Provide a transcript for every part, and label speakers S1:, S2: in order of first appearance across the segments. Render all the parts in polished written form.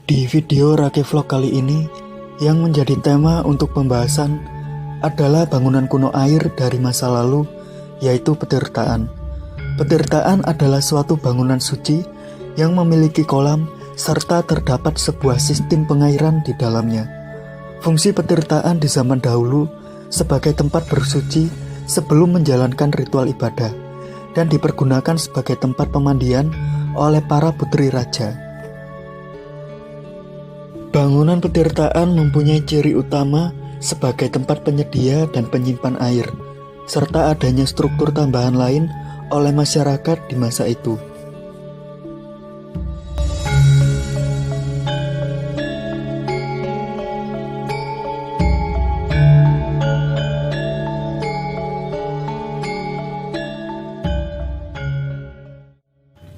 S1: Di video Rake Vlog kali ini, yang menjadi tema untuk pembahasan adalah bangunan kuno air dari masa lalu, yaitu Petirtaan. Petirtaan adalah suatu bangunan suci yang memiliki kolam serta terdapat sebuah sistem pengairan di dalamnya. Fungsi Petirtaan di zaman dahulu sebagai tempat bersuci sebelum menjalankan ritual ibadah dan dipergunakan sebagai tempat pemandian oleh para putri raja. Bangunan Petirtaan mempunyai ciri utama sebagai tempat penyedia dan penyimpan air, serta adanya struktur tambahan lain oleh masyarakat di masa itu.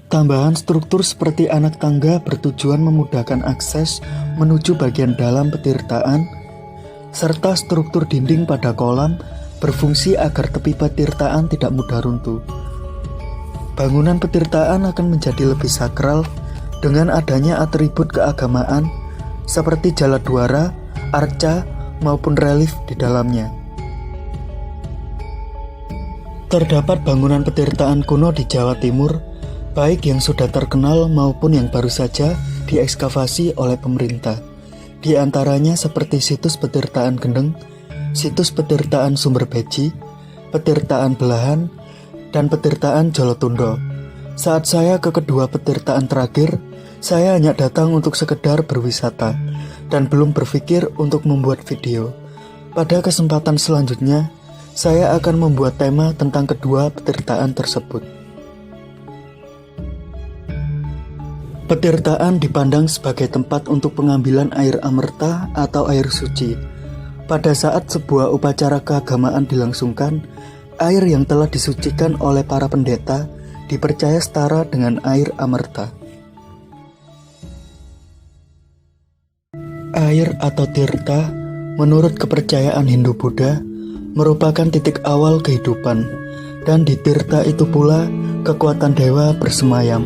S1: Tambahan struktur seperti anak tangga bertujuan memudahkan akses menuju bagian dalam Petirtaan, serta struktur dinding pada kolam berfungsi agar tepi Petirtaan tidak mudah runtuh. Bangunan Petirtaan akan menjadi lebih sakral dengan adanya atribut keagamaan seperti jaladwara, arca, maupun relief di dalamnya. Terdapat bangunan Petirtaan kuno di Jawa Timur, baik yang sudah terkenal maupun yang baru saja diekskavasi oleh pemerintah. Di antaranya seperti situs Petirtaan Gendeng, situs Petirtaan Sumber Beji, Petirtaan Belahan, dan Petirtaan Jolotundo. Saat saya ke kedua Petirtaan terakhir, saya hanya datang untuk sekedar berwisata dan belum berpikir untuk membuat video. Pada kesempatan selanjutnya, saya akan membuat tema tentang kedua Petirtaan tersebut. Petirtaan dipandang sebagai tempat untuk pengambilan air amerta atau air suci. Pada saat sebuah upacara keagamaan dilangsungkan, air yang telah disucikan oleh para pendeta dipercaya setara dengan air amerta. Air atau tirta, menurut kepercayaan Hindu-Buddha, merupakan titik awal kehidupan, dan di tirta itu pula kekuatan dewa bersemayam.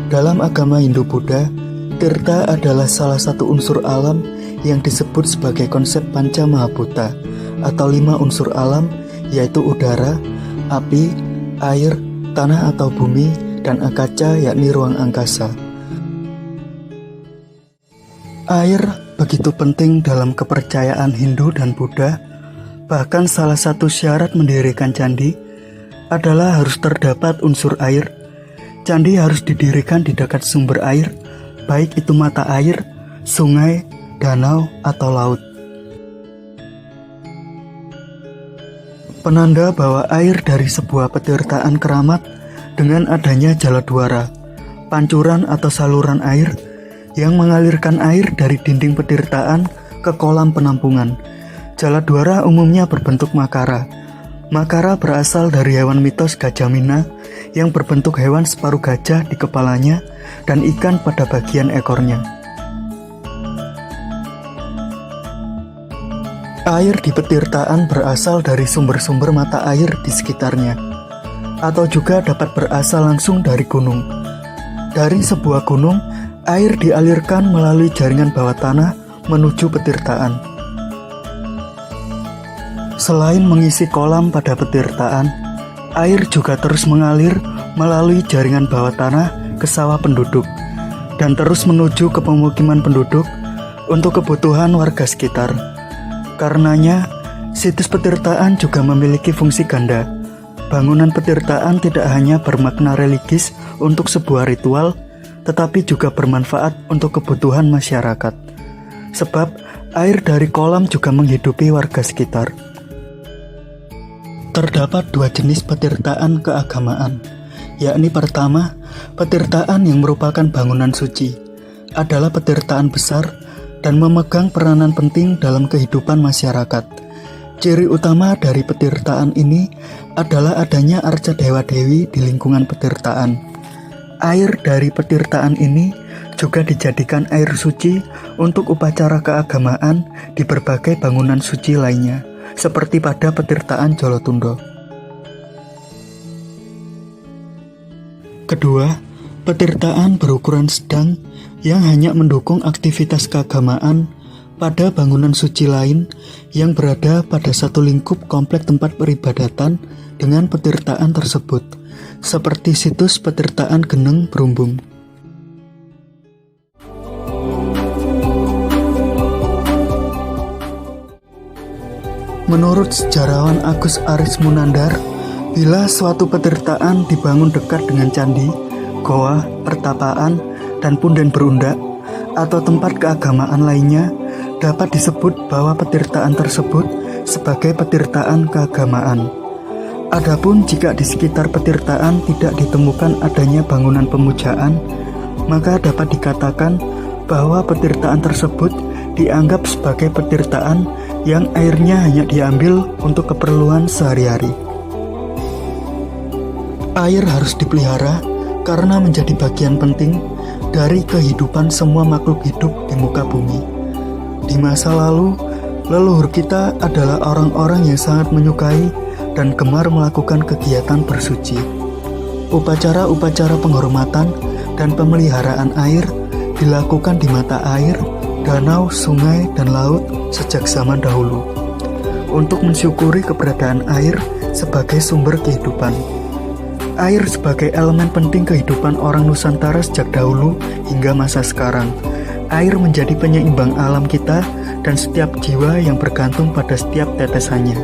S1: Dalam agama Hindu-Buddha, tirta adalah salah satu unsur alam yang disebut sebagai konsep Panca Mahabhuta atau 5 unsur alam, yaitu udara, api, air, tanah atau bumi, dan akaca yakni ruang angkasa. Air begitu penting dalam kepercayaan Hindu dan Buddha, bahkan salah satu syarat mendirikan candi adalah harus terdapat unsur air. Candi harus didirikan di dekat sumber air, baik itu mata air, sungai, danau, atau laut. Penanda bahwa air dari sebuah Petirtaan keramat dengan adanya jaladwara, pancuran atau saluran air yang mengalirkan air dari dinding Petirtaan ke kolam penampungan. Jaladwara umumnya berbentuk makara. Makara berasal dari hewan mitos Gajamina yang berbentuk hewan separuh gajah di kepalanya dan ikan pada bagian ekornya. Air di Petirtaan berasal dari sumber-sumber mata air di sekitarnya, atau juga dapat berasal langsung dari gunung. Dari sebuah gunung, air dialirkan melalui jaringan bawah tanah menuju Petirtaan. Selain mengisi kolam pada Petirtaan, air juga terus mengalir melalui jaringan bawah tanah ke sawah penduduk dan terus menuju ke pemukiman penduduk untuk kebutuhan warga sekitar. Karenanya, situs Petirtaan juga memiliki fungsi ganda. Bangunan Petirtaan tidak hanya bermakna religis untuk sebuah ritual, tetapi juga bermanfaat untuk kebutuhan masyarakat. Sebab, air dari kolam juga menghidupi warga sekitar. Terdapat 2 jenis Petirtaan keagamaan, yakni pertama, Petirtaan yang merupakan bangunan suci, adalah Petirtaan besar dan memegang peranan penting dalam kehidupan masyarakat. Ciri utama dari Petirtaan ini adalah adanya arca dewa-dewi di lingkungan Petirtaan. Air dari Petirtaan ini juga dijadikan air suci untuk upacara keagamaan di berbagai bangunan suci lainnya, seperti pada Petirtaan Jolotundo. Kedua, Petirtaan berukuran sedang yang hanya mendukung aktivitas keagamaan pada bangunan suci lain yang berada pada satu lingkup komplek tempat peribadatan dengan petirtaan tersebut, seperti situs petirtaan Geneng Berumbung. Menurut sejarawan Agus Aris Munandar, bila suatu petirtaan dibangun dekat dengan candi, goa, pertapaan, dan punden berundak, atau tempat keagamaan lainnya, dapat disebut bahwa petirtaan tersebut sebagai petirtaan keagamaan. Adapun jika di sekitar petirtaan tidak ditemukan adanya bangunan pemujaan, maka dapat dikatakan bahwa petirtaan tersebut dianggap sebagai petirtaan yang airnya hanya diambil untuk keperluan sehari-hari. Air harus dipelihara karena menjadi bagian penting dari kehidupan semua makhluk hidup di muka bumi. Di masa lalu, leluhur kita adalah orang-orang yang sangat menyukai dan gemar melakukan kegiatan bersuci. Upacara-upacara penghormatan dan pemeliharaan air dilakukan di mata air, danau, sungai, dan laut sejak zaman dahulu untuk mensyukuri keberadaan air sebagai sumber kehidupan. Air sebagai elemen penting kehidupan orang Nusantara sejak dahulu hingga masa sekarang. Air menjadi penyeimbang alam kita dan setiap jiwa yang bergantung pada setiap tetesannya.